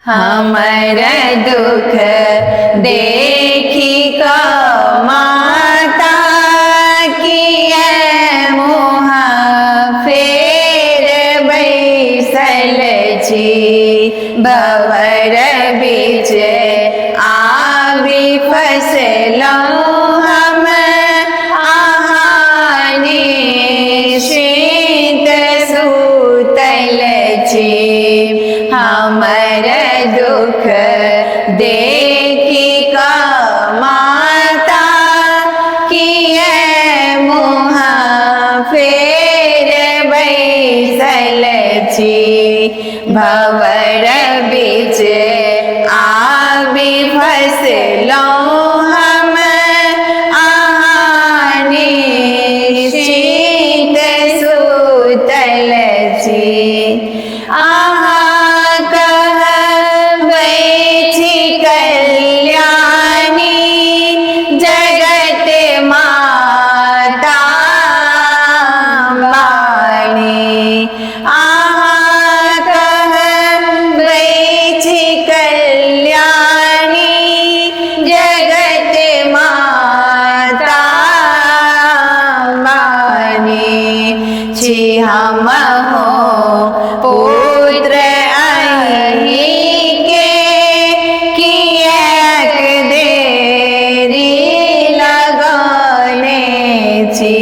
हमर दुख देखी क माता किए मुँह फेर बैसल छी। भंवर बीच आबि फसलहुँ हम अहाँ निश्चिंत सुतल छी। हमर दुख देखी क माता किए मुँह फेर बैसल छी। भंवर बीच आबि फसलहुँ हम अहाँ निश्चिंत सुतल छी। अहाँ कहबै छी कल्याणी जगत माता वाणी। अहाँ कहबै छी कल्याणी जगत माता वाणी। छी हमहु पुत्र अहिंके किएक देरी लगौने छी।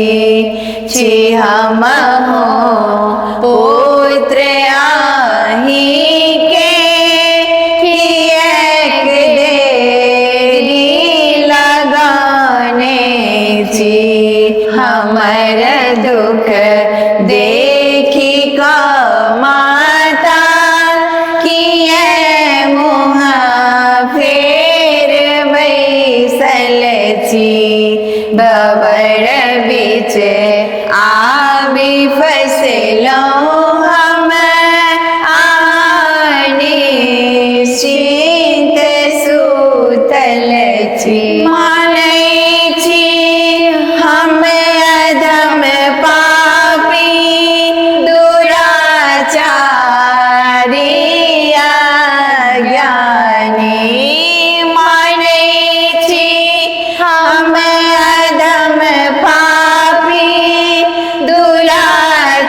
छी हमहु पुत्र अहिंके किएक देरी लगौने छी। हमर दुख देखी क माता किए मुँह फेर बैसल छी। भंवर बीच आबि फसलहुँ हम अहाँ निश्चिंत सुतल छी। मानै छी हम अधम पापी दुराचारी अज्ञानी। मानै छी हम अधम पापी दुराचारी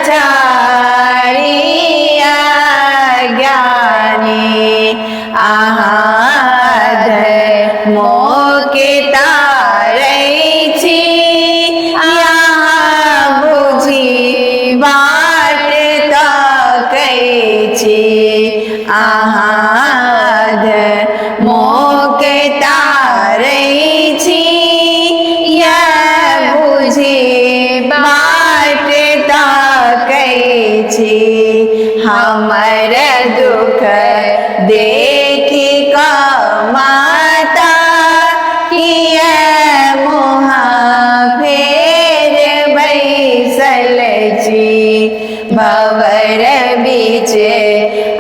अज्ञानी। अहाँ धर्मों तारै छी यहाँ बुझी बाट ताकै छी। अहाँ धर्मों तारै छी यहाँ बुझी बाट ताकै छी। हमर दुख देखी क माता किए मुँह फेर बैसल छी। भंवर बीच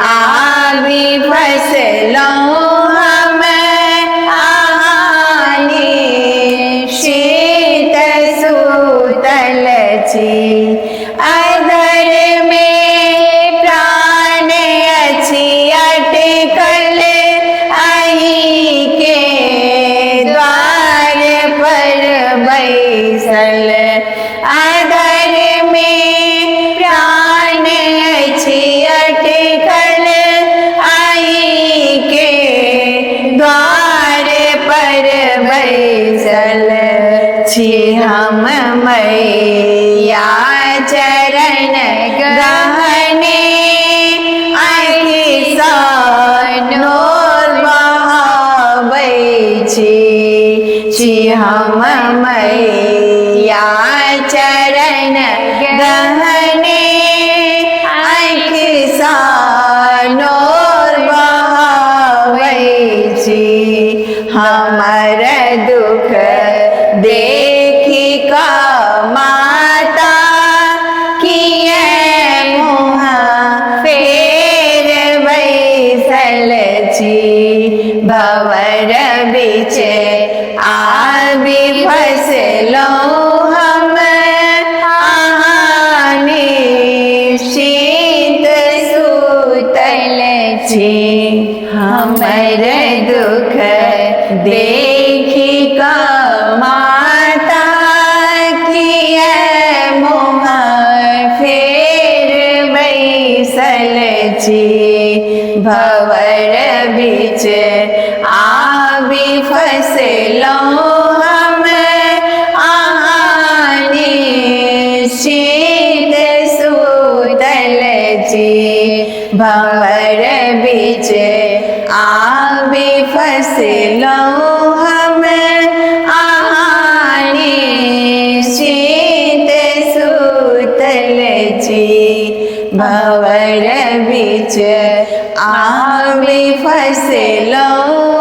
आबि फसलहुँ हम अहाँ निश्चिंत सुतल छी। अधर में प्राण अछि अटकल अहिंके द्वार पर बैसल। अधर में प्राण अछि अटकल अहिंके द्वार पर बैसल। छी हम मैया चरण गहने आँखि सँ नोर बहाबै छी। छी हम मैया चरण गहने आँखि सँ नोर बहाबै छी। हमर दुख देखी क माता किए मुँह फेर बैसल छी। भंवर बीच आबि फसलहुँ हम अहाँ निश्चिंत सुतल छी। हमर दुख देखी क माता किए मोह फेर बैसल छी भंवर बीच आबि फसलहुँ हम अहाँ निश्चित सुतल छी भंवर बीच आबि फसलहुँ हम अहाँ निश्चित सुतल छी भंवर बीच आबि फसलहुँ